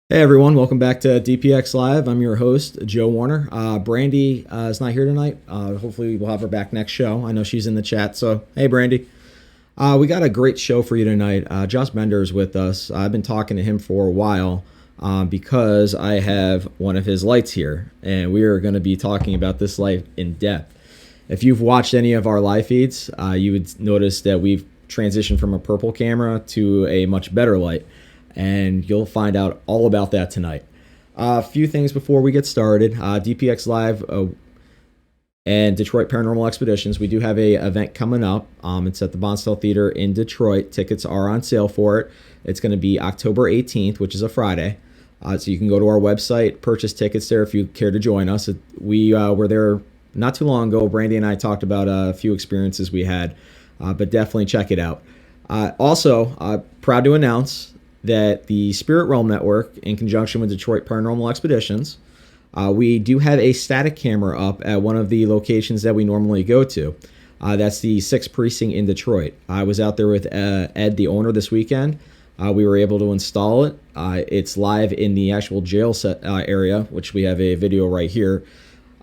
Hey everyone, welcome back to DPX Live. I'm your host, Joe Warner. Brandy is not here tonight. Hopefully, we'll have her back next show. I know she's in the chat. So, hey, Brandy. We got a great show for you tonight. Josh Bender is with us. I've been talking to him for a while because I have one of his lights here, and we are going to be talking about this light in depth. If you've watched any of our live feeds, you would notice that we've transitioned from a purple camera to a much better light, and you'll find out all about that tonight. A few things before we get started. DPX Live and Detroit Paranormal Expeditions, we do have a event coming up. It's at the Bonsall Theater in Detroit. Tickets are on sale for it. It's going to be October 18th, which is a Friday. So you can go to our website, purchase tickets there if you care to join us. We were there not too long ago. Brandy and I talked about a few experiences we had, but definitely check it out. Also, proud to announce that the Spirit Realm Network, in conjunction with Detroit Paranormal Expeditions, we do have a static camera up at one of the locations that we normally go to. That's the 6th Precinct in Detroit. I was out there with Ed, the owner, this weekend. We were able to install it. It's live in the actual jail set area, which we have a video right here.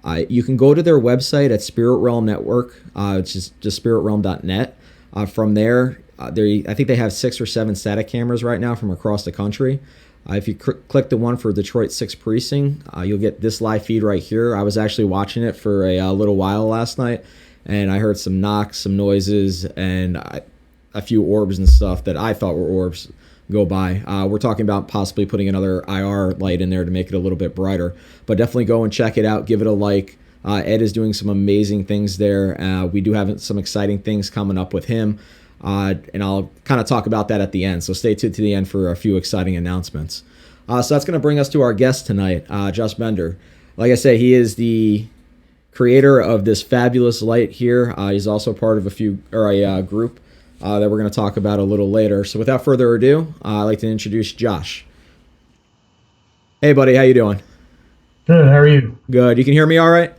You can go to their website at Spirit Realm Network, which is just spiritrealm.net. From there, I think they have 6 or 7 static cameras right now from across the country. If you click the one for Detroit 6th Precinct, you'll get this live feed right here. I was actually watching it for a little while last night, and I heard some knocks, some noises, and a few orbs and stuff that I thought were orbs go by. We're talking about possibly putting another IR light in there to make it a little bit brighter. But definitely go and check it out. Give it a like. Ed is doing some amazing things there. We do have some exciting things coming up with him. And I'll kind of talk about that at the end. So stay tuned to the end for a few exciting announcements. So that's going to bring us to our guest tonight, Josh Bender. Like I said, he is the creator of this fabulous light here. He's also part of a group that we're going to talk about a little later. So without further ado, I'd like to introduce Josh. Hey, buddy, how you doing? Good. How are you? Good. You can hear me all right?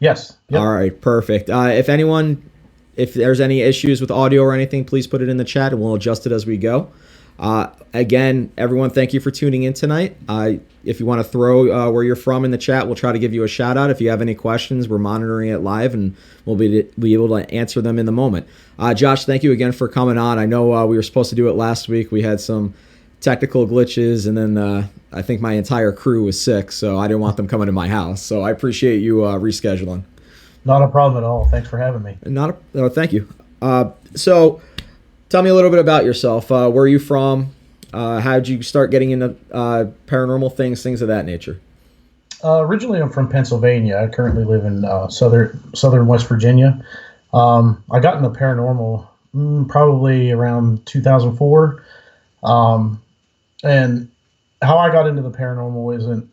Yes. Yep. All right, perfect. If there's any issues with audio or anything, please put it in the chat and we'll adjust it as we go. Again, everyone, thank you for tuning in tonight. If you want to throw where you're from in the chat, we'll try to give you a shout out. If you have any questions, we're monitoring it live and we'll be able to answer them in the moment. Josh, thank you again for coming on. I know we were supposed to do it last week. We had some technical glitches, and then I think my entire crew was sick, so I didn't want them coming to my house. So I appreciate you rescheduling. Not a problem at all. Thanks for having me. Thank you. So tell me a little bit about yourself. Where are you from? How did you start getting into paranormal things of that nature? Originally, I'm from Pennsylvania. I currently live in southern West Virginia. I got into paranormal probably around 2004. And how I got into the paranormal isn't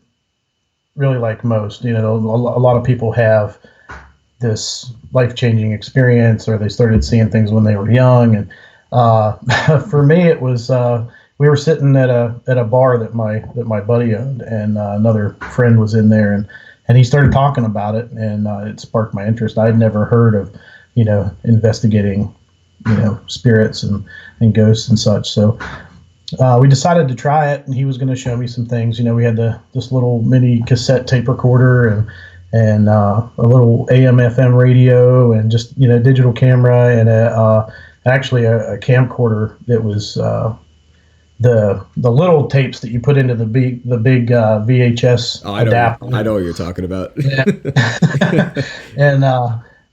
really like most. You know, a lot of people have this life-changing experience, or they started seeing things when they were young. And for me, it was we were sitting at a bar that my buddy owned, and another friend was in there, and he started talking about it, and it sparked my interest. I'd never heard of, investigating, spirits and ghosts and such. So we decided to try it, and he was going to show me some things. We had this little mini cassette tape recorder and a little AM/FM radio, and just digital camera, and actually a camcorder that was the little tapes that you put into the big VHS adapter. I know what you're talking about.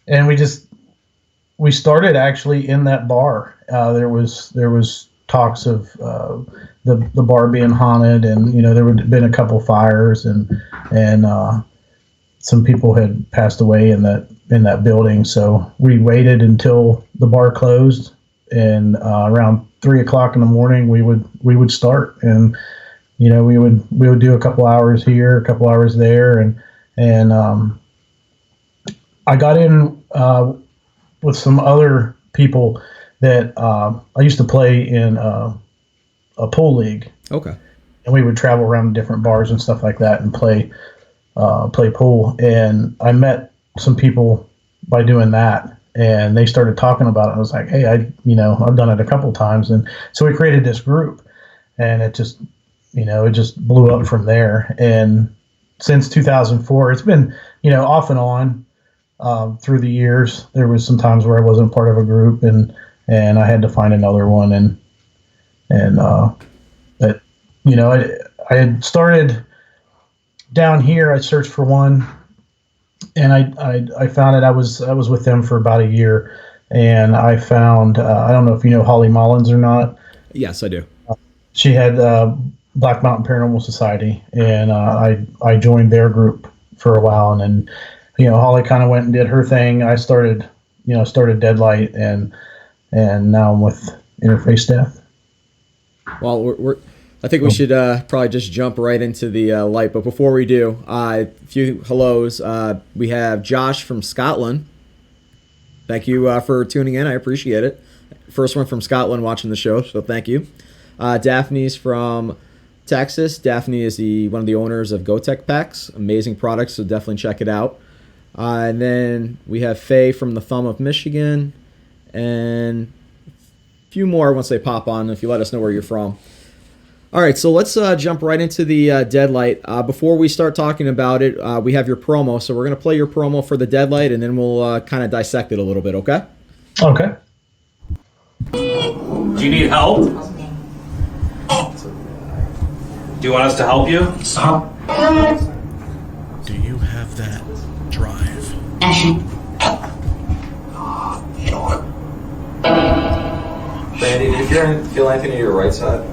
And we started actually in that bar. There was talks of the bar being haunted, and there had been a couple fires, and some people had passed away in that building. So we waited until the bar closed, and around 3:00 in the morning we would start, and we would do a couple hours here, a couple hours there, and I got in with some other people that I used to play in a pool league. Okay. And we would travel around different bars and stuff like that and play pool. And I met some people by doing that, and they started talking about it. I was like, hey, I've done it a couple times. And so we created this group, and it just it just blew up from there. And since 2004, it's been, off and on through the years. There was some times where I wasn't part of a group, and I had to find another one. But I had started down here. I searched for one, and I found it. I was with them for about a year, and I found I don't know if you know Holly Mullins or not. Yes, I do. She had Black Mountain Paranormal Society, and I joined their group for a while, and then Holly kind of went and did her thing. I started Deadlight, and now I'm with Interface Death. Well, I think we should probably just jump right into the light. But before we do, a few hellos. We have Josh from Scotland. Thank you for tuning in. I appreciate it. First one from Scotland watching the show, so thank you. Daphne's from Texas. Daphne is one of the owners of GoTech Packs. Amazing products, so definitely check it out. And then we have Faye from the Thumb of Michigan. And a few more once they pop on, if you let us know where you're from. All right, so let's jump right into the Deadlight. Before we start talking about it, we have your promo. So we're going to play your promo for the Deadlight, and then we'll kind of dissect it a little bit, okay? Okay. Do you need help? Do you want us to help you? Do you have that drive? Randy, did you feel anything to your right side?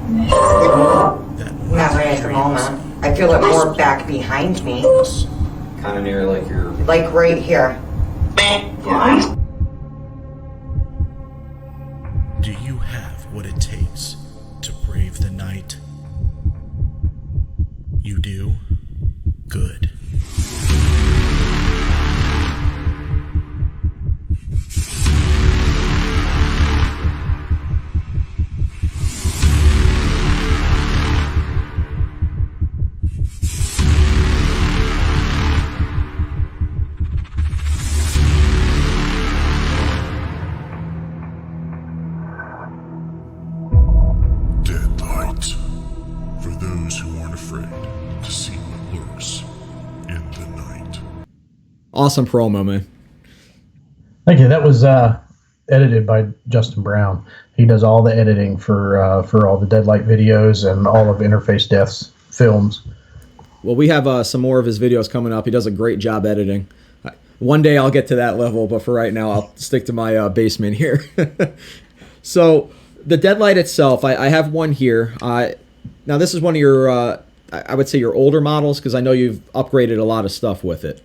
Not right at the moment. I feel it more back behind me. Kind of near like your... Like right here. Yeah. Do you have what it takes to brave the night? You do? Good. Deadlight. For those who aren't afraid to see what lurks in the night. Awesome promo, man. Thank you. That was edited by Justin Brown. He does all the editing for all the Deadlight videos and all of Interface Death's films. Well, we have some more of his videos coming up. He does a great job editing. One day I'll get to that level, but for right now I'll stick to my basement here. So the Deadlight itself, I have one here. Now this is one of your, I would say your older models, because I know you've upgraded a lot of stuff with it.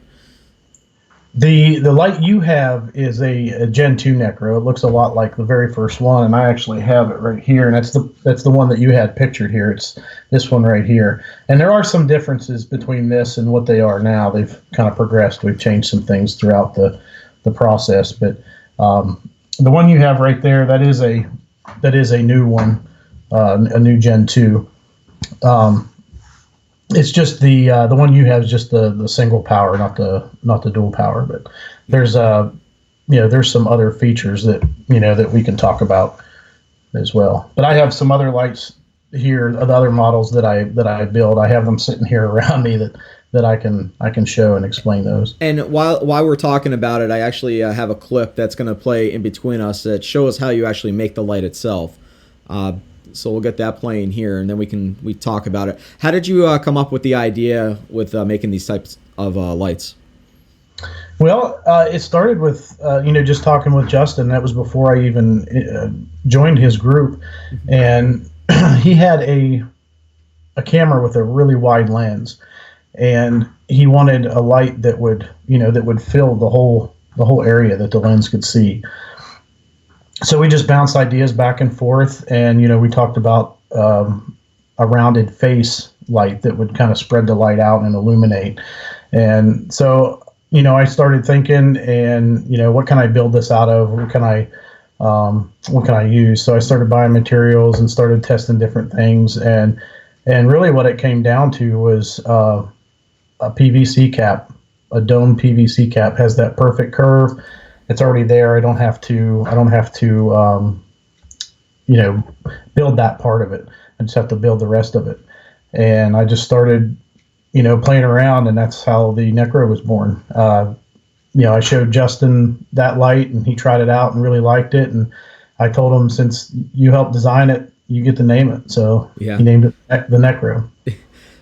The light you have is a Gen 2 Necro. It looks a lot like the very first one, and I actually have it right here, and that's the one that you had pictured here. It's this one right here. And there are some differences between this and what they are now. They've kind of progressed. We've changed some things throughout the process, but the one you have right there, that is a new one, a new Gen 2. It's just the one you have is just the single power, not the dual power. But there's there's some other features that we can talk about as well. But I have some other lights here, the other models that I build. I have them sitting here around me that I can show and explain those. And while we're talking about it, I actually have a clip that's going to play in between us that shows how you actually make the light itself. So we'll get that playing here, and then we talk about it. How did you come up with the idea with making these types of lights? Well, it started with just talking with Justin. That was before I even joined his group, and he had a camera with a really wide lens, and he wanted a light that would fill the whole area that the lens could see. So we just bounced ideas back and forth, and we talked about a rounded face light that would kind of spread the light out and illuminate. And so I started thinking, and what can I build this out of? What can I use? So I started buying materials and started testing different things, and really what it came down to was a PVC cap. A dome PVC cap has that perfect curve. It's already there. I don't have to build that part of it. I just have to build the rest of it. And I just started, playing around, and that's how the Necro was born. I showed Justin that light, and he tried it out and really liked it. And I told him, since you helped design it, you get to name it. So Yeah. he named it the Necro.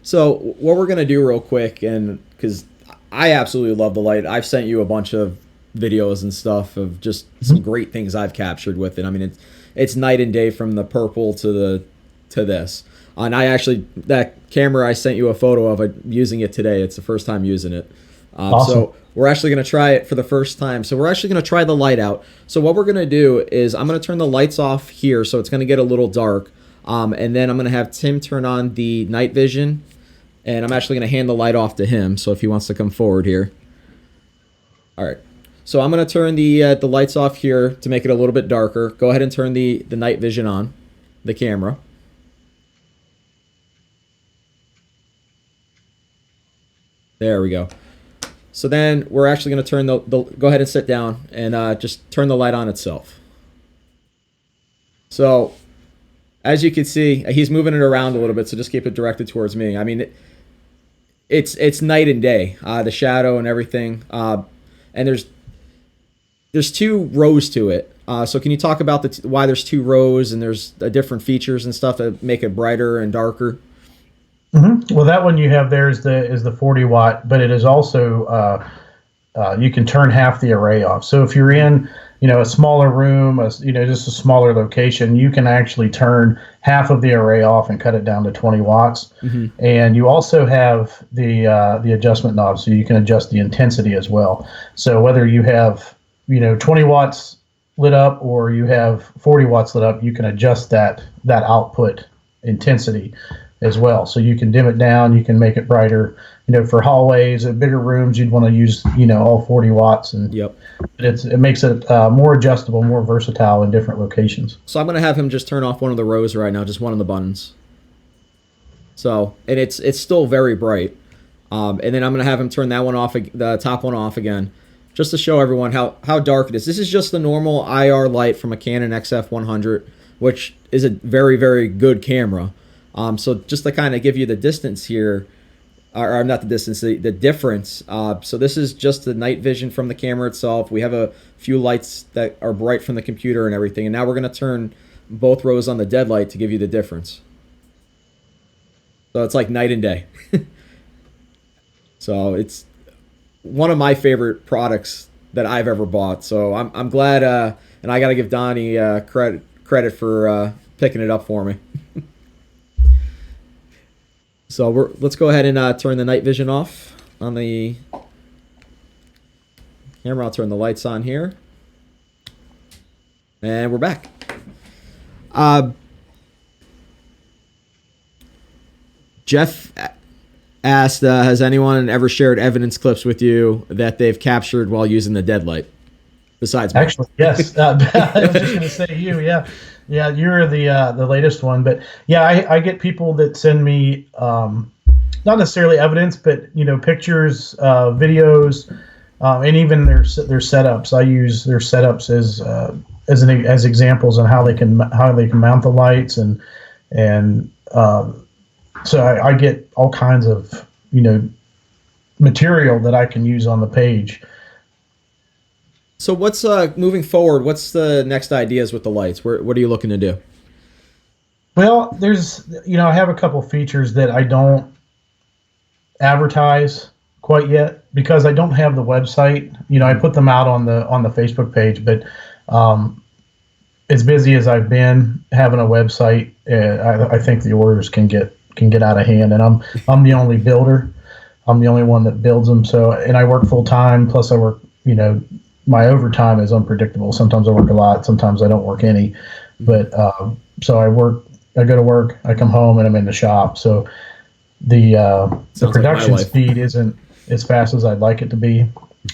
So what we're gonna do real quick, and because I absolutely love the light, I've sent you a bunch of videos and stuff of just some great things I've captured with it. I mean, it's night and day from the purple to this. And I actually, that camera I sent you a photo of, I'm using it today. It's the first time using it. Awesome. So we're actually going to try it for the first time. So we're actually going to try the light out. So what we're going to do is I'm going to turn the lights off here, so it's going to get a little dark. And then I'm going to have Tim turn on the night vision. And I'm actually going to hand the light off to him, so if he wants to come forward here. All right. So I'm going to turn the lights off here to make it a little bit darker. Go ahead and turn the night vision on, the camera. There we go. So then we're actually going to turn the go ahead and sit down and just turn the light on itself. So as you can see, he's moving it around a little bit, so just keep it directed towards me. I mean, it's night and day, the shadow and everything. And there's two rows to it. So can you talk about why there's two rows and there's different features and stuff that make it brighter and darker? Mm-hmm. Well, that one you have there is the 40 watt, but it is also you can turn half the array off. So if you're in a smaller room, just a smaller location, you can actually turn half of the array off and cut it down to 20 watts. Mm-hmm. And you also have the adjustment knob, so you can adjust the intensity as well. So whether you have 20 watts lit up or you have 40 watts lit up, you can adjust that output intensity as well. So you can dim it down, you can make it brighter. For hallways, bigger rooms, you'd want to use all 40 watts, and yep, it makes it more adjustable, more versatile in different locations. So I'm going to have him just turn off one of the rows right now, just one of the buttons. So, and it's still very bright. And then I'm going to have him turn that one off, the top one off again, just to show everyone how dark it is. This is just the normal IR light from a Canon XF100, which is a very, very good camera. So just to kind of give you the distance here, or not the distance, the difference. So this is just the night vision from the camera itself. We have a few lights that are bright from the computer and everything. And now we're going to turn both rows on the dead light to give you the difference. So it's like night and day. So it's one of my favorite products that I've ever bought. So I'm glad, and I got to give Donnie credit for picking it up for me. So let's go ahead and turn the night vision off on the camera. I'll turn the lights on here. And we're back. Jeff asked, has anyone ever shared evidence clips with you that they've captured while using the dead light? Besides me? Actually, yes. I was just going to say you, yeah. Yeah, you're the latest one, but yeah, I get people that send me not necessarily evidence, but pictures, videos, and even their setups. I use their setups as examples on how they can mount the lights, and so I get all kinds of material that I can use on the page. So what's moving forward? What's the next ideas with the lights? What are you looking to do? Well, there's I have a couple features that I don't advertise quite yet because I don't have the website. I put them out on the Facebook page, but as busy as I've been, having a website, I think the orders can get out of hand, and I'm the only builder. I'm the only one that builds them. So, and I work full time. Plus, I work my overtime is unpredictable. Sometimes I work a lot. Sometimes I don't work any. But so I go to work. I come home and I'm in the shop. So the production speed isn't as fast as I'd like it to be.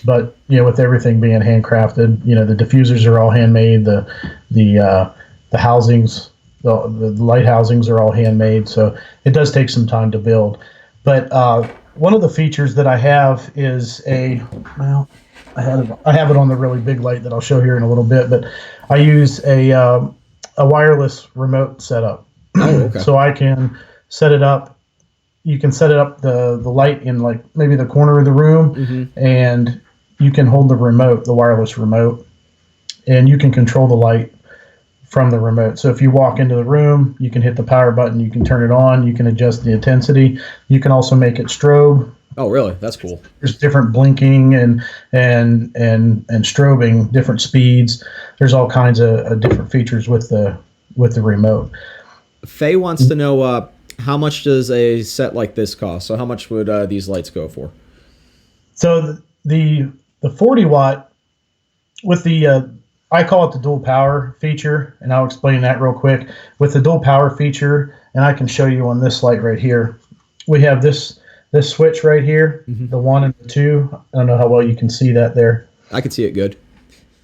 But with everything being handcrafted, the diffusers are all handmade. The housings, the light housings are all handmade. So it does take some time to build. But one of the features that I have is I have it on the really big light that I'll show here in a little bit, but I use a wireless remote setup. Oh, okay. So I can set it up. You can set it up the light in like maybe the corner of the room, and you can hold the remote, the wireless remote, and you can control the light from the remote. So if you walk into the room, you can hit the power button, you can turn it on, you can adjust the intensity. You can also make it strobe. Oh, really? That's cool. There's different blinking and strobing, different speeds. There's all kinds of different features with the remote. Faye wants to know how much does a set like this cost? So how much would these lights go for? So the 40 watt with the I call it the dual power feature, and I'll explain that real quick. With the dual power feature, and I can show you on this light right here, we have this switch right here, the 1 and the 2. I don't know how well you can see that there. I can see it good.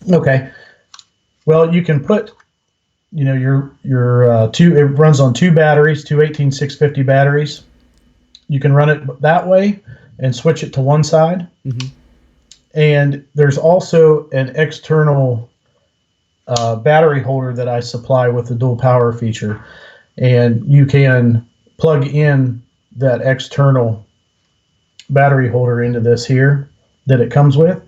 Okay. Well, you can put, your two. It runs on 2 batteries, two 18650 batteries. You can run it that way and switch it to one side. And there's also an external battery holder that I supply with the dual power feature, and you can plug in that external battery holder into this here that it comes with.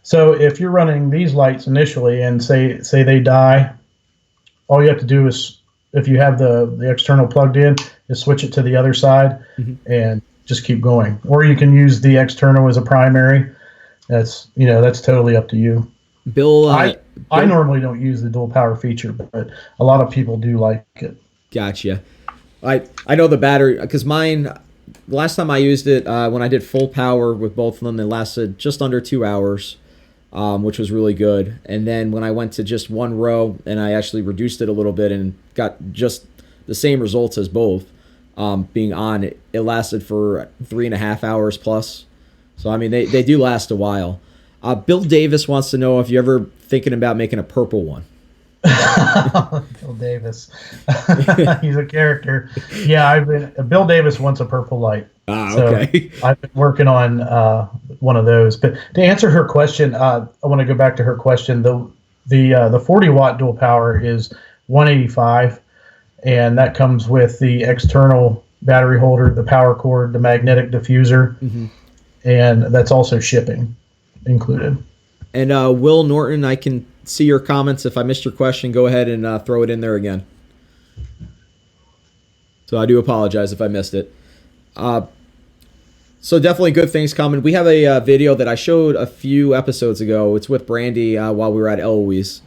So if you're running these lights initially and say they die, all you have to do is, if you have the external plugged in, is switch it to the other side and just keep going. Or you can use the external as a primary. That's totally up to you. Bill, I normally don't use the dual power feature, but a lot of people do like it. Gotcha. I know the battery, because mine, last time I used it, when I did full power with both of them, they lasted just under 2 hours, which was really good. And then when I went to just one row and I actually reduced it a little bit and got just the same results as both being on, it lasted for 3.5 hours plus. So, I mean, they do last a while. Bill Davis wants to know if you're ever thinking about making a purple one. Bill Davis. He's a character. Yeah, Bill Davis wants a purple light. Okay. So I've been working on one of those. But to answer her question, I want to go back to her question. The 40 watt dual power is $185, and that comes with the external battery holder, the power cord, the magnetic diffuser, and that's also shipping included. And Will Norton, I can see your comments. If I missed your question, go ahead and throw it in there again. So I do apologize if I missed it. So definitely good things coming. We have a video that I showed a few episodes ago. It's with Brandy while we were at Eloise.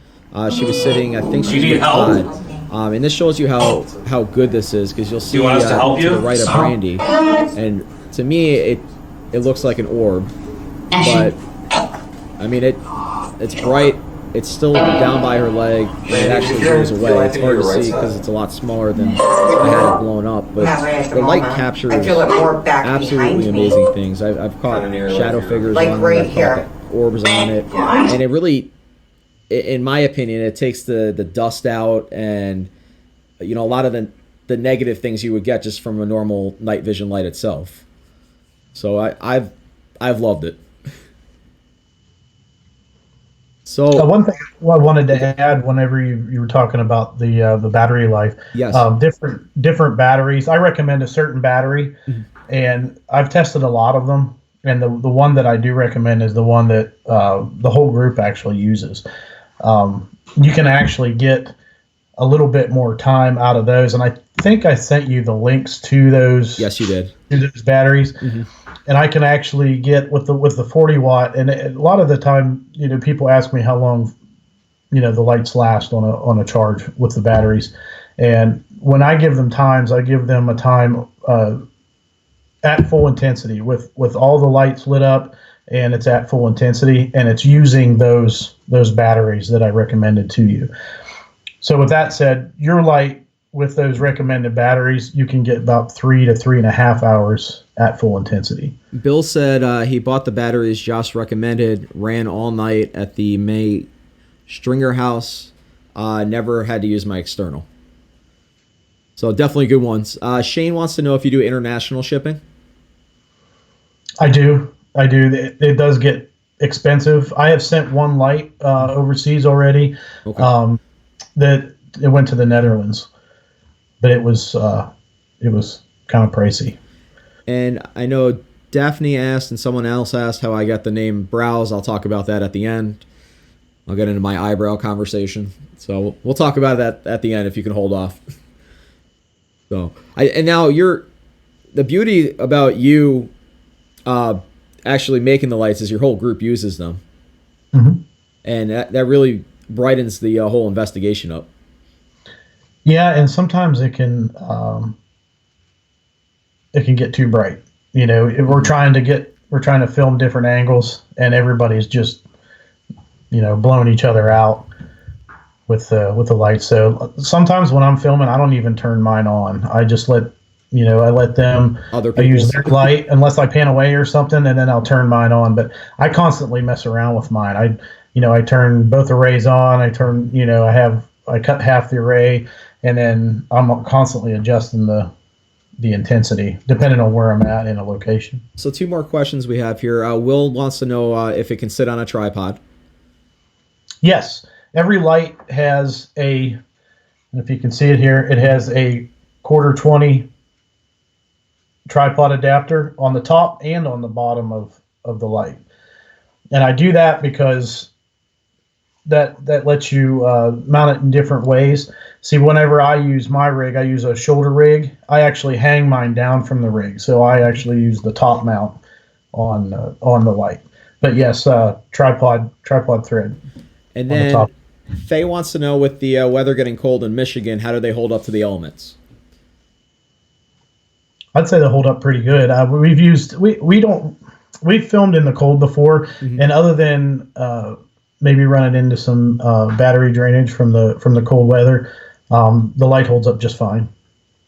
She was sitting, I think she was with Todd. And this shows you how good this is, because you'll see Do you want us to help you? the right of Brandy. And to me, it looks like an orb. But, I mean, it's bright. It's still down by her leg, and it actually goes away. It's hard to see because it's a lot smaller than I had it blown up. But the light captures absolutely amazing things. I've caught shadow figures on it. I've caught orbs on it. And it really, in my opinion, it takes the dust out and, a lot of the negative things you would get just from a normal night vision light itself. So I've loved it. So one thing I wanted to add, whenever you were talking about the battery life, yes, different batteries. I recommend a certain battery, and I've tested a lot of them. And the one that I do recommend is the one that the whole group actually uses. You can actually get a little bit more time out of those, and I think I sent you the links to those. Yes, you did. To those batteries. And I can actually get with the 40 watt, and a lot of the time, people ask me how long, the lights last on a charge with the batteries. And when I give them times, I give them a time at full intensity with all the lights lit up, and it's at full intensity, and it's using those batteries that I recommended to you. So with that said, your light with those recommended batteries, you can get about 3 to 3.5 hours at full intensity. Bill said he bought the batteries Josh recommended, ran all night at the May Stringer house, never had to use my external. So definitely good ones. Shane wants to know if you do international shipping. I do. It does get expensive. I have sent one light overseas already. Okay. That it went to the Netherlands. but it was kind of pricey. And I know Daphne asked and someone else asked how I got the name Brows. I'll talk about that at the end. I'll get into my eyebrow conversation. So we'll talk about that at the end if you can hold off. So and now the beauty about you actually making the lights is your whole group uses them. Mm-hmm. And that really brightens the whole investigation up. Yeah, and sometimes it can get too bright. You know, if we're trying to film different angles, and everybody's just, you know, blowing each other out with the lights. So sometimes when I'm filming, I don't even turn mine on. I just let them. I use their light unless I pan away or something, and then I'll turn mine on. But I constantly mess around with mine. I turn both arrays on. I cut half the array, and then I'm constantly adjusting the intensity depending on where I'm at in a location. So 2 more questions we have here. Will wants to know if it can sit on a tripod. Yes, every light has and if you can see it here, it has a 1/4-20 tripod adapter on the top and on the bottom of the light. And I do that because that lets you mount it in different ways. See, whenever I use my rig, I use a shoulder rig. I actually hang mine down from the rig, so I actually use the top mount on the light. But yes, tripod thread. And then the Faye wants to know, with the weather getting cold in Michigan, how do they hold up to the elements? I'd say they hold up pretty good. We've filmed in the cold before, mm-hmm. and other than maybe running into some battery drainage from the cold weather, the light holds up just fine.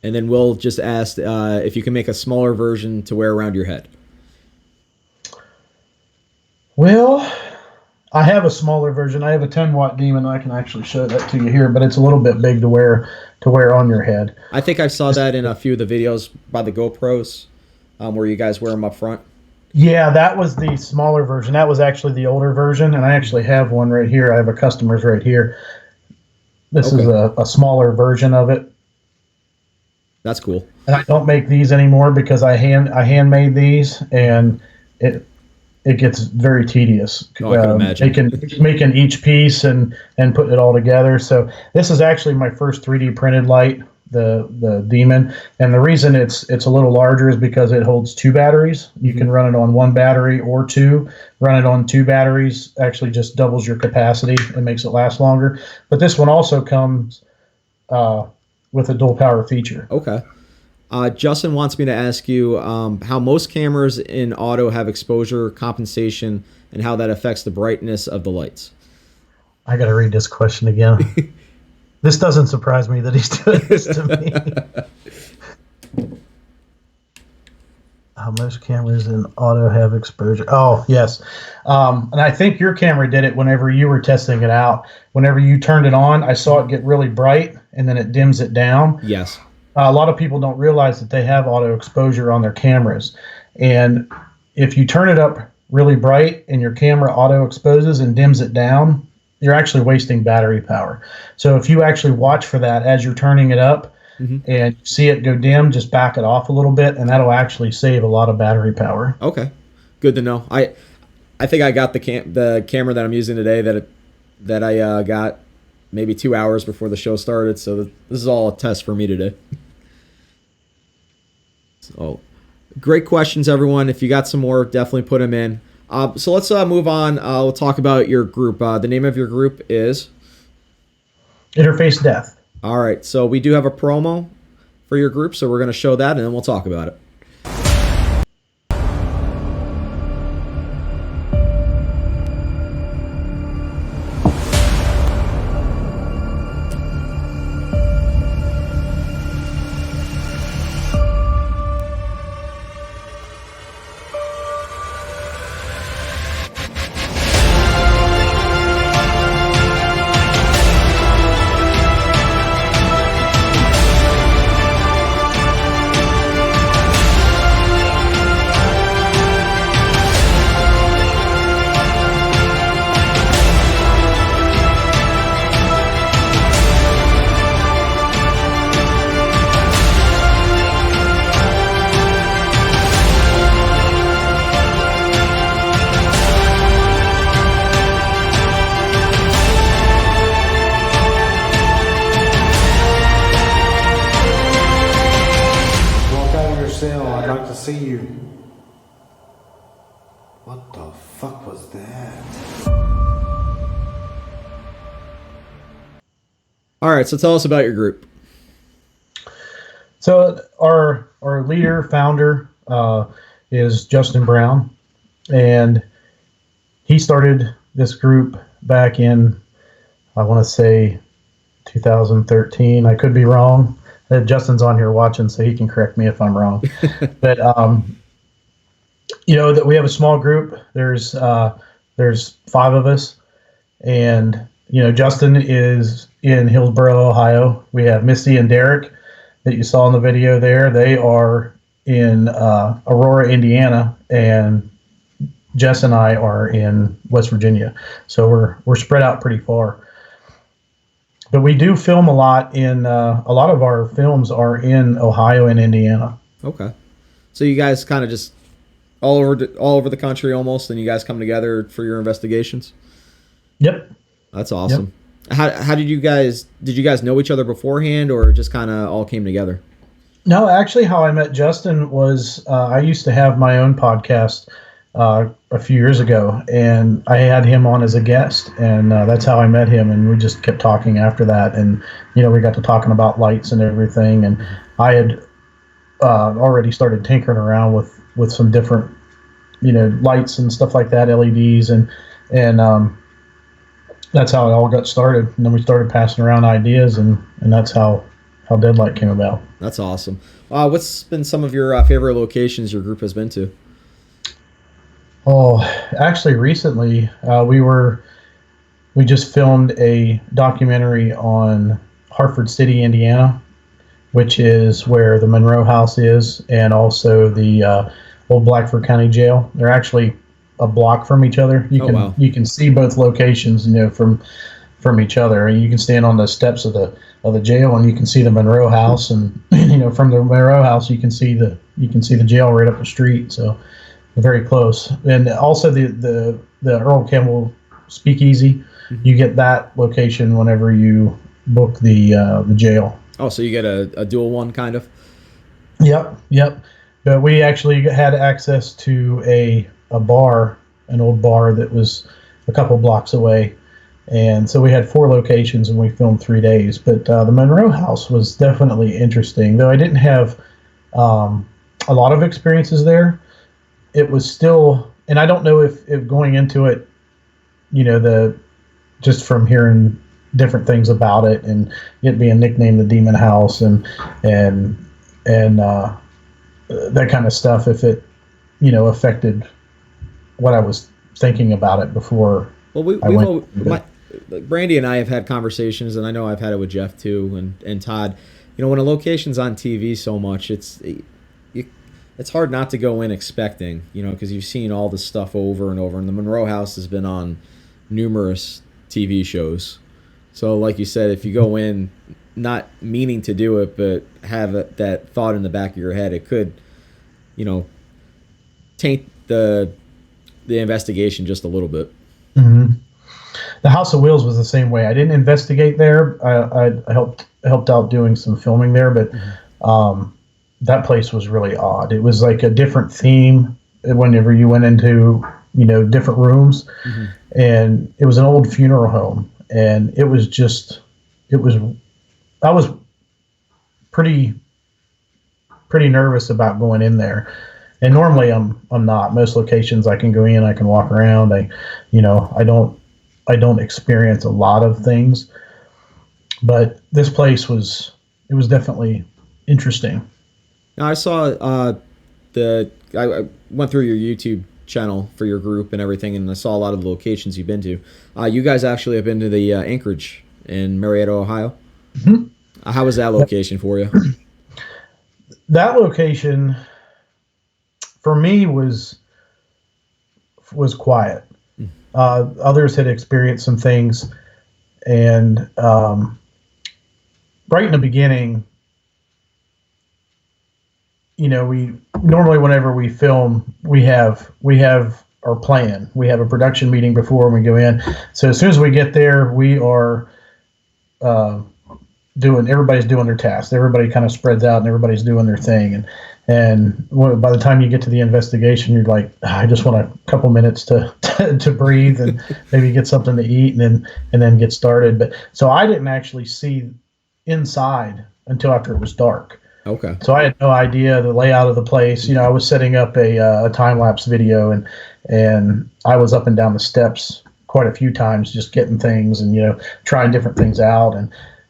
And then Will just asked if you can make a smaller version to wear around your head. Well, I have a smaller version. I have a 10-watt Demon. I can actually show that to you here, but it's a little bit big to wear on your head. I think I saw that in a few of the videos by the GoPros, where you guys wear them up front. Yeah, that was the smaller version. That was actually the older version, and I actually have one right here. I have a customer's right here. This is a smaller version of it. That's cool. And I don't make these anymore because I handmade these, and it gets very tedious. Oh, I can imagine. Making each piece and putting it all together. So this is actually my first 3D printed light, the Demon. And the reason it's a little larger is because it holds 2 batteries. You can run it on 1 battery or 2. Run it on 2 batteries actually just doubles your capacity and makes it last longer. But this one also comes with a dual power feature. Okay. Justin wants me to ask you how most cameras in auto have exposure compensation and how that affects the brightness of the lights. I got to read this question again. This doesn't surprise me that he's doing this to me. How most cameras in auto have exposure. Oh, yes. And I think your camera did it whenever you were testing it out. Whenever you turned it on, I saw it get really bright, and then it dims it down. Yes. A lot of people don't realize that they have auto exposure on their cameras. And if you turn it up really bright and your camera auto exposes and dims it down, you're actually wasting battery power. So if you actually watch for that as you're turning it up and see it go dim, just back it off a little bit, and that'll actually save a lot of battery power. Okay. Good to know. I think I got the camera that I'm using today that I got maybe 2 hours before the show started. So this is all a test for me today. So, great questions, everyone. If you got some more, definitely put them in. So let's move on. We'll talk about your group. The name of your group is? Interface Death. All right. So we do have a promo for your group, so we're going to show that, and then we'll talk about it. see you. What the fuck was that? All right, so tell us about your group. So our leader, founder, is Justin Brown, and he started this group back in, I want to say, 2013. I could be wrong. Justin's on here watching, so he can correct me if I'm wrong. But that we have a small group. There's 5 of us, and Justin is in Hillsboro, Ohio. We have Misty and Derek that you saw in the video there. They are in Aurora, Indiana, and Jess and I are in West Virginia. So we're spread out pretty far. But we do film a lot a lot of our films are in Ohio and Indiana. Okay. So you guys kind of just all over the country almost, and you guys come together for your investigations? Yep. That's awesome. Yep. How did you guys know each other beforehand, or just kind of all came together? No, actually how I met Justin was I used to have my own podcast a few years ago, and I had him on as a guest, and that's how I met him, and we just kept talking after that, and we got to talking about lights and everything, and I had already started tinkering around with some different lights and stuff like that, LEDs, and that's how it all got started, and then we started passing around ideas, and that's how Deadlight came about. That's awesome. What's been some of your favorite locations your group has been to? Oh, actually, recently we just filmed a documentary on Hartford City, Indiana, which is where the Monroe House is, and also the old Blackford County Jail. They're actually a block from each other. You can see both locations, from each other. You can stand on the steps of the jail, and you can see the Monroe House, and from the Monroe House you can see the jail right up the street. So very close. And also the Earl Campbell Speakeasy, you get that location whenever you book the jail. Oh, so you get a dual one, kind of? Yep. But we actually had access to a bar, an old bar that was a couple blocks away. And so we had 4 locations, and we filmed 3 days. But the Monroe House was definitely interesting, though I didn't have a lot of experiences there. It was still, and I don't know if going into it, just from hearing different things about it, and it being nicknamed the Demon House, and that kind of stuff, if it, affected what I was thinking about it before. Well, Brandy and I have had conversations, and I know I've had it with Jeff too, and Todd. When a location's on TV so much, it's hard not to go in expecting, because you've seen all this stuff over and over. And the Monroe House has been on numerous TV shows. So like you said, if you go in not meaning to do it, but have that thought in the back of your head, it could, taint the investigation just a little bit. Mm-hmm. The House of Wheels was the same way. I didn't investigate there. I helped out doing some filming there, but that place was really odd. It was like a different theme whenever you went into, different rooms. Mm-hmm. And it was an old funeral home. And I was pretty nervous about going in there. And normally I'm not. Most locations I can go in, I can walk around. I don't experience a lot of things. But this place was definitely interesting. Now, I saw I went through your YouTube channel for your group and everything, and I saw a lot of the locations you've been to. You guys actually have been to the Anchorage in Marietta, Ohio. Mm-hmm. How was that location for you? That location, for me, was quiet. Others had experienced some things, and right in the beginning, we normally, whenever we film, we have our plan. We have a production meeting before we go in. So as soon as we get there, we are everybody's doing their task. Everybody kind of spreads out, and everybody's doing their thing. And by the time you get to the investigation, you're like, I just want a couple minutes to to breathe and maybe get something to eat and then get started. But so I didn't actually see inside until after it was dark. Okay. So I had no idea the layout of the place. I was setting up a time lapse video, and I was up and down the steps quite a few times, just getting things and trying different things out,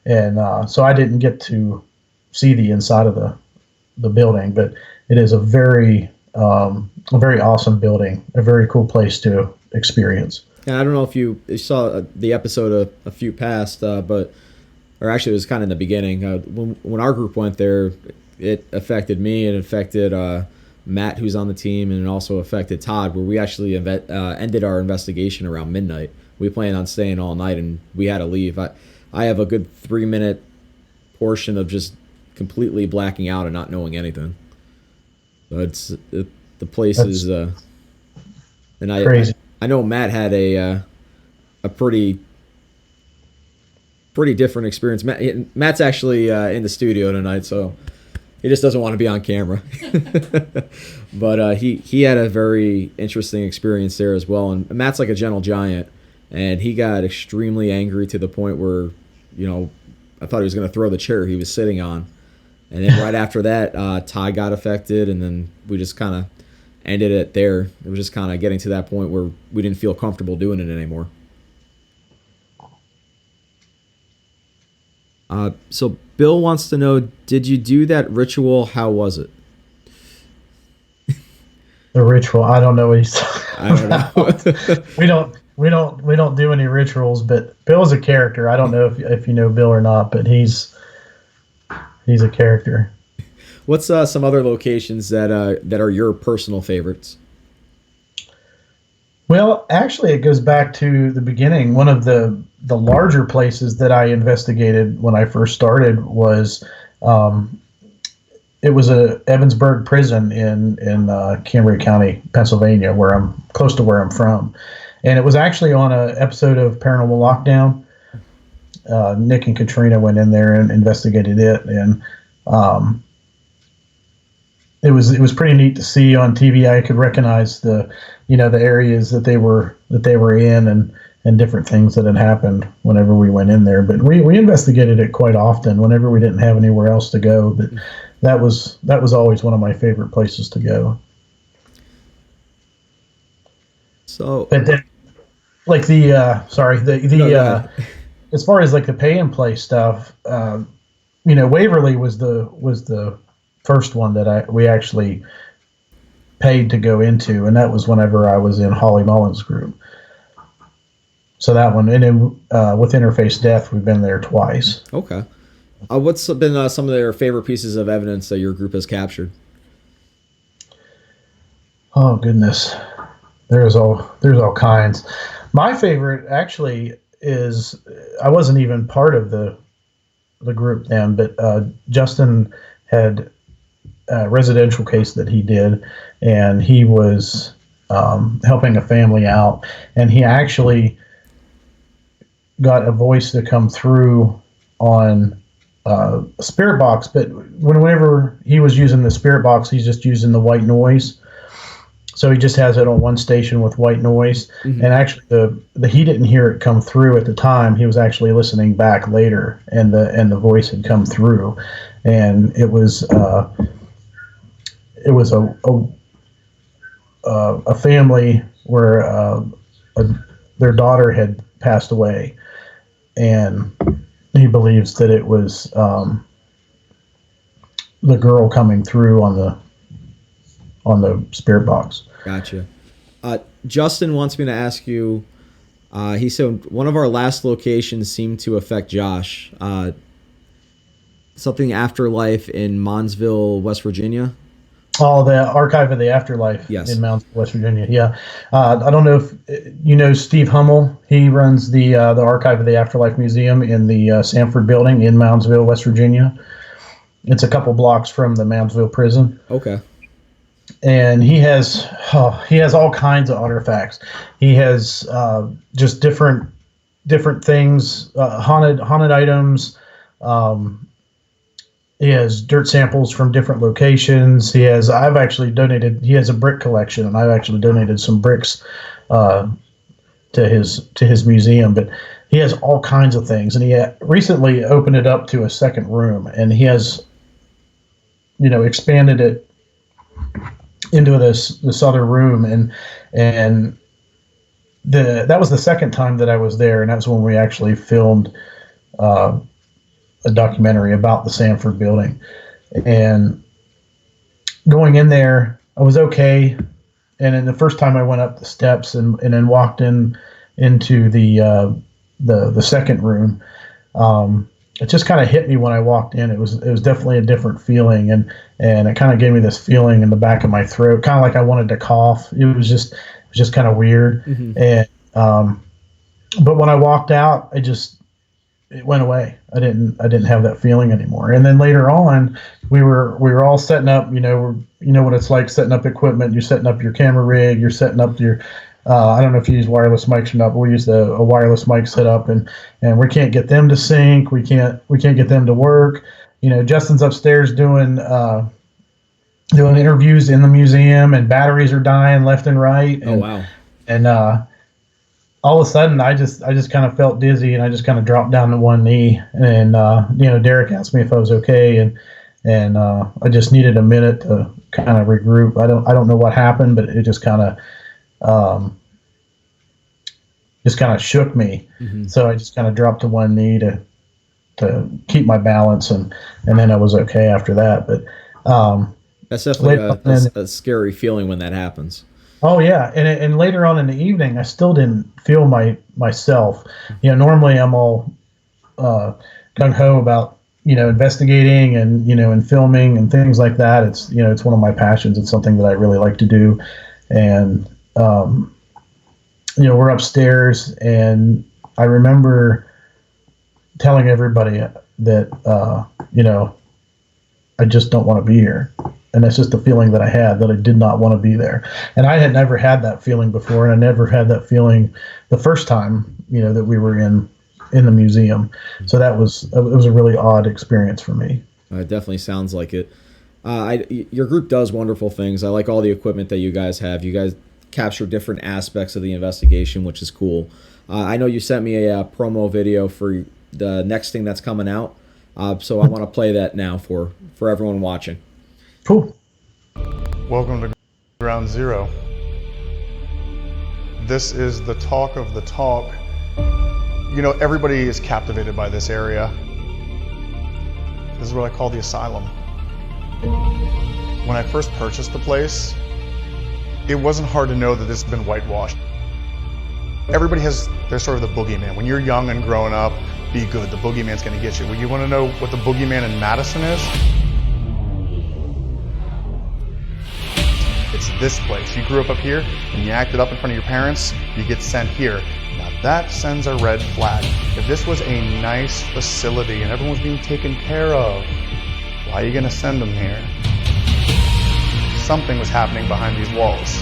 and so I didn't get to see the inside of the building, but it is a very awesome building, a very cool place to experience. And I don't know if you saw the episode a few past, or actually it was kind of in the beginning. When our group went there, it affected me, it affected Matt, who's on the team, and it also affected Todd, where we actually ended our investigation around midnight. We planned on staying all night, and we had to leave. I have a good 3-minute portion of just completely blacking out and not knowing anything. So the place is and crazy. I know Matt had a pretty different experience. Matt's actually in the studio tonight, so he just doesn't want to be on camera. But he had a very interesting experience there as well. And Matt's like a gentle giant, and he got extremely angry to the point where I thought he was going to throw the chair he was sitting on. And then right after that, Ty got affected, and then we just kind of ended it there. It was just kind of getting to that point where we didn't feel comfortable doing it anymore. So Bill wants to know, did you do that ritual? How was it? The ritual, I don't know what he's talking I don't know. we don't do any rituals, but Bill's a character. I don't know if you know Bill or not, but he's a character. What's some other locations that are your personal favorites? Well, actually, it goes back to the beginning. One of the larger places that I investigated when I first started was it was a Evansburg prison in Cambria County, Pennsylvania, close to where I'm from, and it was actually on an episode of Paranormal Lockdown. Nick and Katrina went in there and investigated it, and it was pretty neat to see on TV. I could recognize the areas that they were in and different things that had happened whenever we went in there. But we investigated it quite often whenever we didn't have anywhere else to go. But that was always one of my favorite places to go. So, but then, like as far as like the pay and play stuff, Waverly was the first one that we actually paid to go into, and that was whenever I was in Holly Mullins' group. So that one, and then with Interface Death, we've been there twice. Okay. What's been some of their favorite pieces of evidence that your group has captured? Oh goodness, there's all kinds. My favorite actually is, I wasn't even part of the group then, but Justin had a residential case that he did, and he was helping a family out, and he actually got a voice to come through on a spirit box, but whenever he was using the spirit box, he's just using the white noise. So he just has it on one station with white noise. Mm-hmm. And actually he didn't hear it come through at the time. He was actually listening back later, and the voice had come through, and it was a family where their daughter had passed away, and he believes that it was the girl coming through on the spirit box. Gotcha. Justin wants me to ask you, he said one of our last locations seemed to affect Josh. Something Afterlife in Monsville, West Virginia. Oh, the Archive of the Afterlife. Yes. In Mount West Virginia. Yeah. I don't know if you know Steve Hummel. He runs the Archive of the Afterlife Museum in the Sanford building in Moundsville, West Virginia. It's a couple blocks from the Moundsville prison. Okay. And he has all kinds of artifacts. He has just different things, haunted items. he has dirt samples from different locations. He has a brick collection, and I've actually donated some bricks to his museum. But he has all kinds of things, and he recently opened it up to a second room, and he has, expanded it into this other room, and that was the second time that I was there, and that's when we actually filmed a documentary about the Sanford building. And going in there, I was okay. And then the first time I went up the steps and then walked into the second room, it just kind of hit me when I walked in. It was definitely a different feeling, and it kind of gave me this feeling in the back of my throat, kind of like I wanted to cough. It was just kind of weird. Mm-hmm. And but when I walked out, it went away. I didn't have that feeling anymore. And then later on, we were all setting up. You know what it's like setting up equipment. You're setting up your camera rig. You're setting up your. I don't know if you use wireless mics or not, but we use a wireless mic setup, and we can't get them to sync. We can't get them to work. Justin's upstairs doing interviews in the museum, and batteries are dying left and right. And, oh wow! And all of a sudden, I just kind of felt dizzy, and I just kind of dropped down to one knee. And Derek asked me if I was okay, and I just needed a minute to kind of regroup. I don't know what happened, but it just kind of shook me. Mm-hmm. So I just kind of dropped to one knee to keep my balance, and then I was okay after that. But that's definitely a scary feeling when that happens. Oh yeah, and later on in the evening, I still didn't feel myself. Normally I'm all gung ho about investigating and filming and things like that. It's it's one of my passions. It's something that I really like to do, and we're upstairs, and I remember telling everybody that I just don't want to be here. And that's just the feeling that I had, that I did not want to be there. And I had never had that feeling before, and I never had that feeling the first time, that we were in the museum. So it was a really odd experience for me. It definitely sounds like it. Your group does wonderful things. I like all the equipment that you guys have. You guys capture different aspects of the investigation, which is cool. I know you sent me a promo video for the next thing that's coming out. So I want to play that now for everyone watching. Cool. Welcome to Ground Zero. This is the talk of the talk. Everybody is captivated by this area. This is what I call the asylum. When I first purchased the place, it wasn't hard to know that this has been whitewashed. Everybody has their sort of the boogeyman. When you're young and growing up, be good. The boogeyman's going to get you. Well, you want to know what the boogeyman in Madison is? It's this place. You grew up here and you acted up in front of your parents, you get sent here. Now that sends a red flag. If this was a nice facility and everyone was being taken care of, why are you going to send them here? Something was happening behind these walls.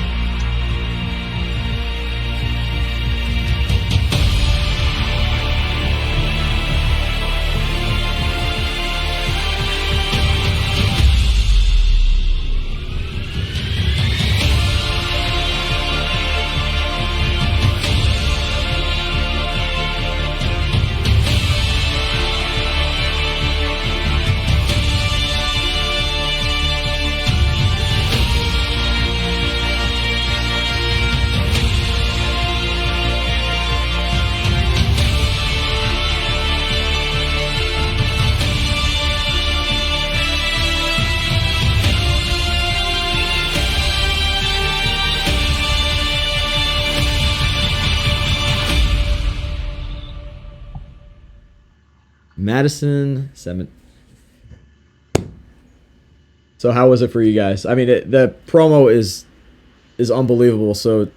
Madison 7. So how was it for you guys? I mean, the promo is unbelievable. So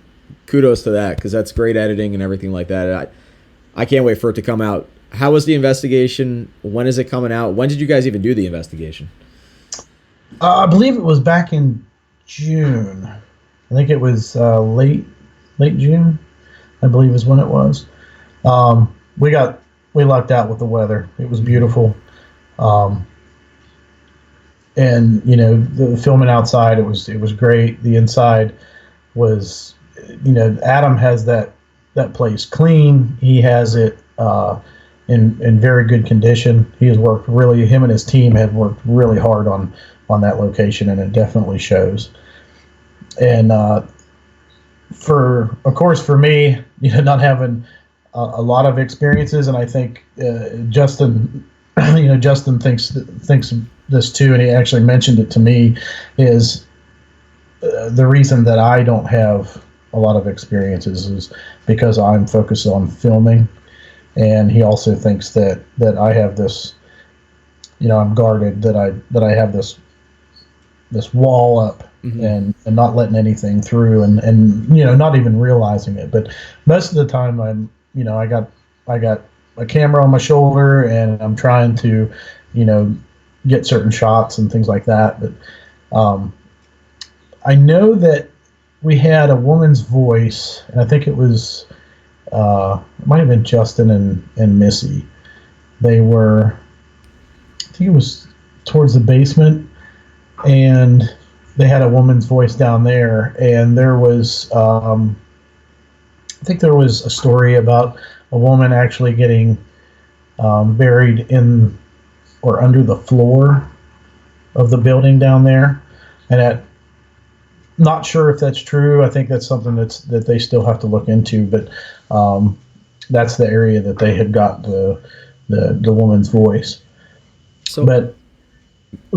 kudos to that, because that's great editing and everything like that. I can't wait for it to come out. How was the investigation? When is it coming out? When did you guys even do the investigation? I believe it was back in June. I think it was late June, I believe is when it was. We lucked out with the weather. It was beautiful. and the filming outside, it was great. The inside was, Adam has that place clean. He has it in very good condition. He has worked really. Him and his team have worked really hard on that location, and it definitely shows. And for me, not having a lot of experiences, and I think Justin, Justin thinks this too, and he actually mentioned it to me, is the reason that I don't have a lot of experiences is because I'm focused on filming, and he also thinks that I have this, I'm guarded, that I have this wall up, and not letting anything through, and not even realizing it. But most of the time I got a camera on my shoulder, and I'm trying to get certain shots and things like that. But I know that we had a woman's voice, and I think it was it might have been Justin and Missy. They were, I think it was towards the basement, and they had a woman's voice down there, and there was I think there was a story about a woman actually getting buried in or under the floor of the building down there, and not sure if that's true. I think that's something that they still have to look into, but that's the area that they had got the woman's voice. So, but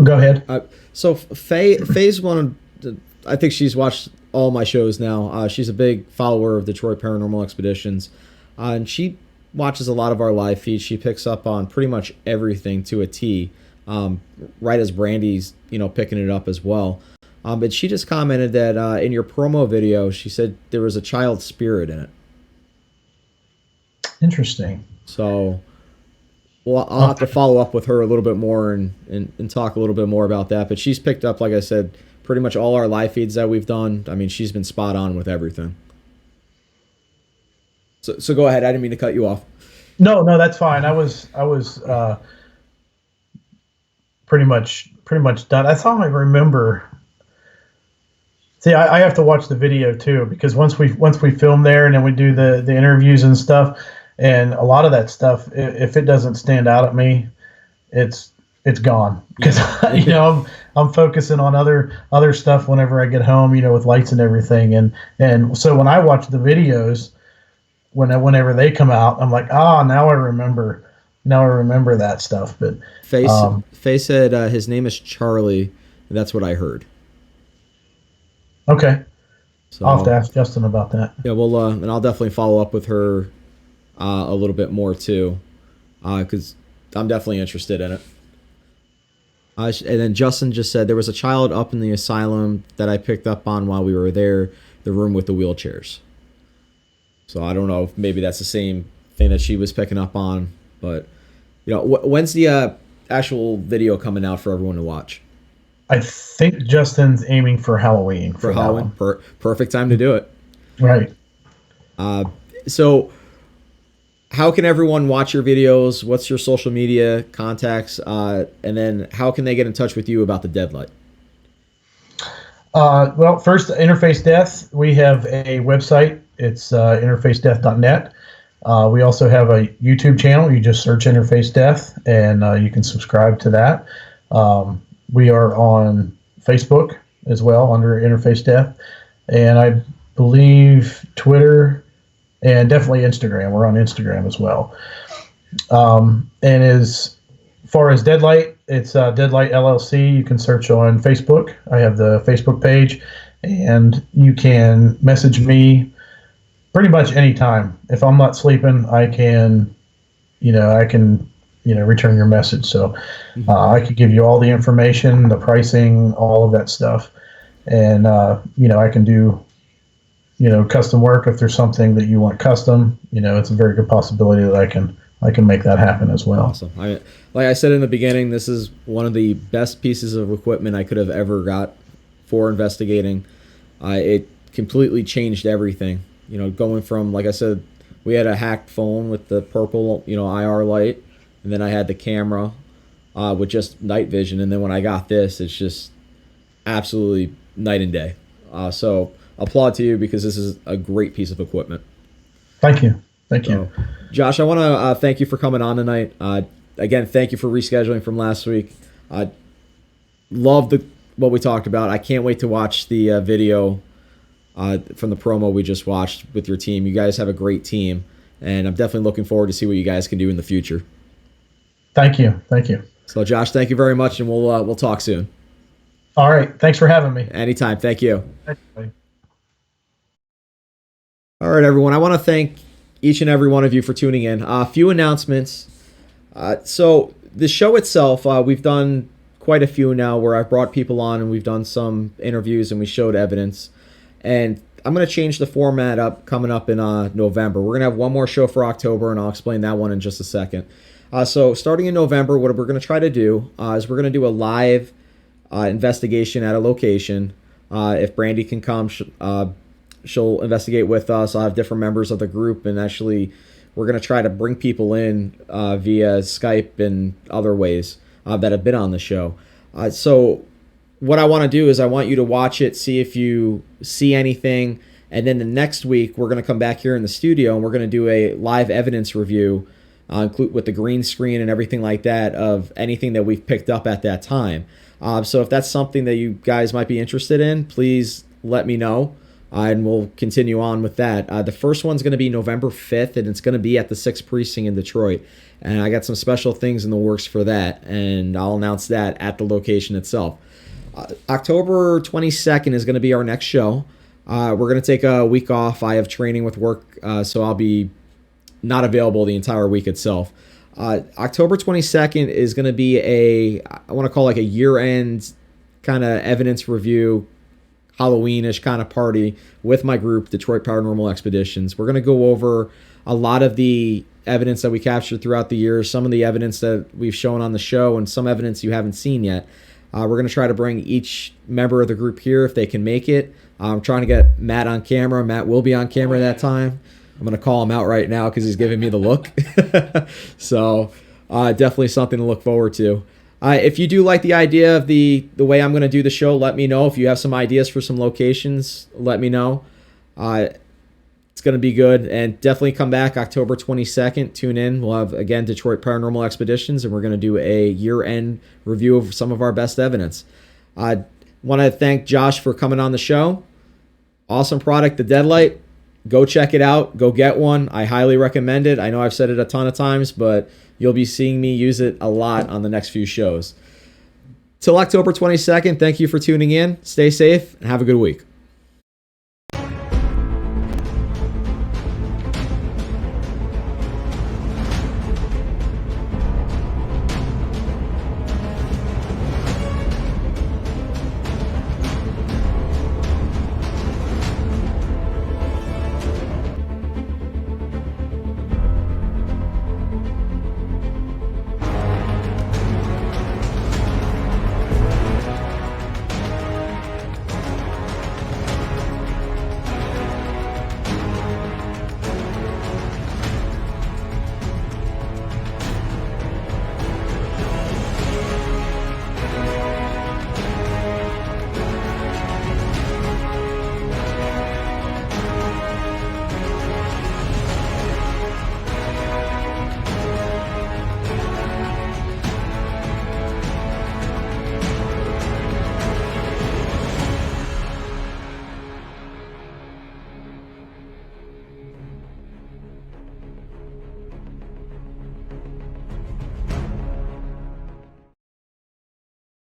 go ahead. So Faye's one. I think she's watched all my shows now. She's a big follower of Detroit Paranormal Expeditions, and she watches a lot of our live feeds. She picks up on pretty much everything to a T, right as Brandy's picking it up as well. But she just commented that in your promo video, she said there was a child spirit in it. Interesting. So, well, I'll have to follow up with her a little bit more and talk a little bit more about that. But she's picked up, like I said, pretty much all our live feeds that we've done. I mean, she's been spot on with everything. So go ahead. I didn't mean to cut you off. No, that's fine. I was pretty much done. That's all I remember. See, I have to watch the video too, because once we film there and then we do the interviews and stuff, and a lot of that stuff, if it doesn't stand out at me, it's gone, because I'm focusing on other stuff whenever I get home, with lights and everything, and so when I watch the videos, whenever they come out, I'm like, now I remember that stuff. But Faye said his name is Charlie. That's what I heard. Okay. So, I'll have to ask Justin about that. Yeah, well, and I'll definitely follow up with her a little bit more too, because I'm definitely interested in it. And then Justin just said there was a child up in the asylum that I picked up on while we were there, the room with the wheelchairs. So I don't know if maybe that's the same thing that she was picking up on, but when's the actual video coming out for everyone to watch? I think Justin's aiming for Halloween. For Halloween, perfect time to do it. Right. So how can everyone watch your videos? What's your social media contacts? And then how can they get in touch with you about the Deadlight? Well, first, Interface Death. We have a website. It's interfacedeath.net. We also have a YouTube channel. You just search Interface Death, and you can subscribe to that. We are on Facebook as well under Interface Death, and I believe Twitter, and definitely Instagram. We're on Instagram as well. And as far as Deadlight, it's Deadlight LLC. You can search on Facebook. I have the Facebook page, and you can message me pretty much anytime. If I'm not sleeping, I can return your message. So I could give you all the information, the pricing, all of that stuff. And, I can do, custom work if there's something that you want custom. It's a very good possibility that I can make that happen as well. Awesome. Like I said in the beginning, this is one of the best pieces of equipment I could have ever got for investigating. It completely changed everything. Going from, like I said, we had a hacked phone with the purple, IR light, and then I had the camera, with just night vision, and then when I got this, it's just absolutely night and day. So applaud to you, because this is a great piece of equipment. Thank you. Thank you. So, Josh, I want to thank you for coming on tonight. Again, thank you for rescheduling from last week. Love what we talked about. I can't wait to watch the video from the promo we just watched with your team. You guys have a great team, and I'm definitely looking forward to see what you guys can do in the future. Thank you. Thank you. So, Josh, thank you very much, and we'll talk soon. All right. Thanks for having me. Anytime. Thank you. Thank you. All right, everyone. I want to thank each and every one of you for tuning in. A few announcements. So the show itself, we've done quite a few now where I've brought people on and we've done some interviews and we showed evidence. And I'm going to change the format up coming up in November. We're going to have one more show for October, and I'll explain that one in just a second. So starting in November, what we're going to try to do is we're going to do a live investigation at a location. If Brandy can come, she'll investigate with us. I'll have different members of the group, and actually we're going to try to bring people in via Skype and other ways that have been on the show. So what I want to do is I want you to watch it, see if you see anything, and then the next week we're going to come back here in the studio and we're going to do a live evidence review, include with the green screen and everything like that, of anything that we've picked up at that time. So if that's something that you guys might be interested in, please let me know. And we'll continue on with that. The first one's going to be November 5th, and it's going to be at the 6th Precinct in Detroit. And I got some special things in the works for that, and I'll announce that at the location itself. October 22nd is going to be our next show. We're going to take a week off. I have training with work, so I'll be not available the entire week itself. October 22nd is going to be I want to call like a year-end kind of evidence review, Halloween-ish kind of party with my group, Detroit Paranormal Expeditions. We're going to go over a lot of the evidence that we captured throughout the years, some of the evidence that we've shown on the show, and some evidence you haven't seen yet. We're going to try to bring each member of the group here if they can make it. I'm trying to get Matt on camera. Matt will be on camera that time. I'm going to call him out right now because he's giving me the look. So definitely something to look forward to. If you do like the idea of the way I'm going to do the show, let me know. If you have some ideas for some locations, let me know. It's going to be good. And definitely come back October 22nd. Tune in. We'll have, again, Detroit Paranormal Expeditions, and we're going to do a year-end review of some of our best evidence. I want to thank Josh for coming on the show. Awesome product, the Deadlight. Go check it out. Go get one. I highly recommend it. I know I've said it a ton of times, but you'll be seeing me use it a lot on the next few shows. Till October 22nd, thank you for tuning in. Stay safe and have a good week.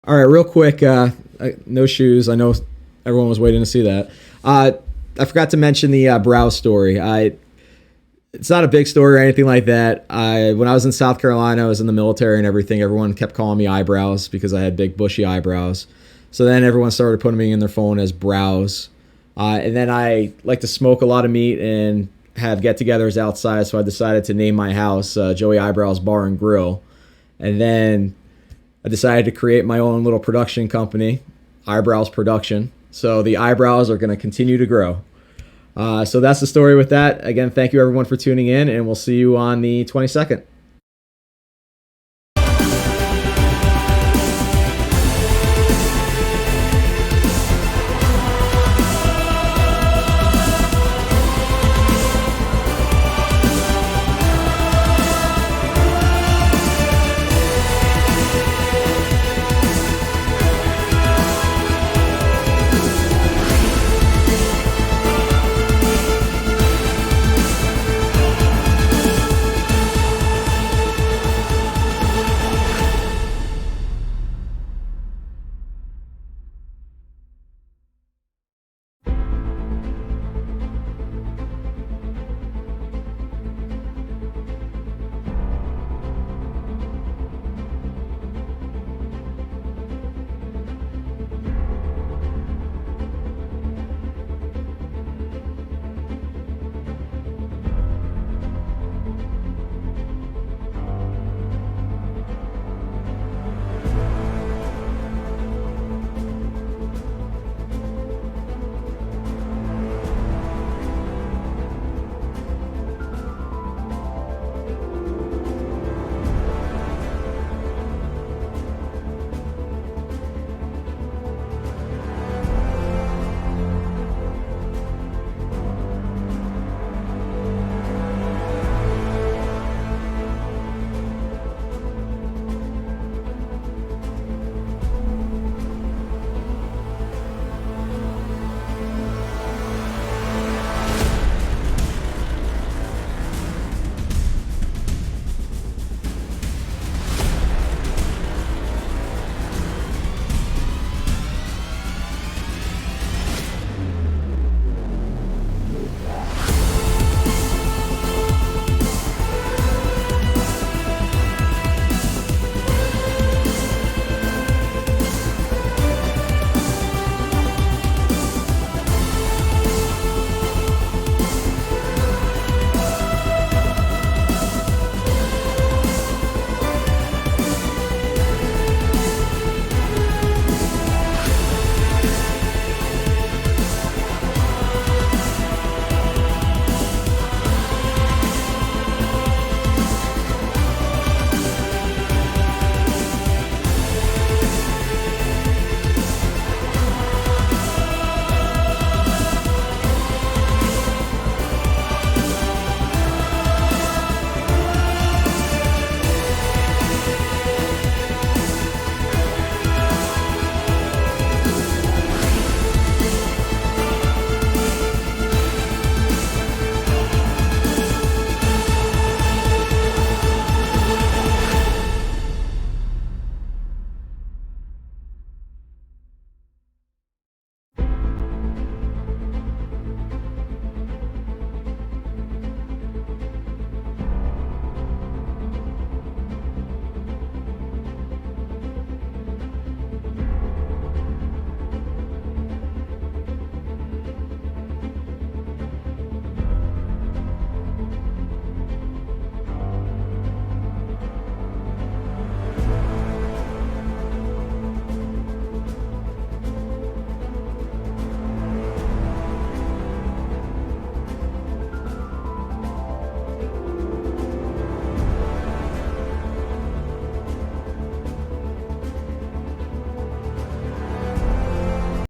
All right, real quick, no shoes. I know everyone was waiting to see that. I forgot to mention the brow story. It's not a big story or anything like that. When I was in South Carolina, I was in the military and everything. Everyone kept calling me Eyebrows because I had big bushy eyebrows. So then everyone started putting me in their phone as Brows. And then I like to smoke a lot of meat and have get-togethers outside, so I decided to name my house Joey Eyebrows Bar and Grill. And then I decided to create my own little production company, Eyebrows Production. So the eyebrows are going to continue to grow. So that's the story with that. Again, thank you everyone for tuning in, and we'll see you on the 22nd.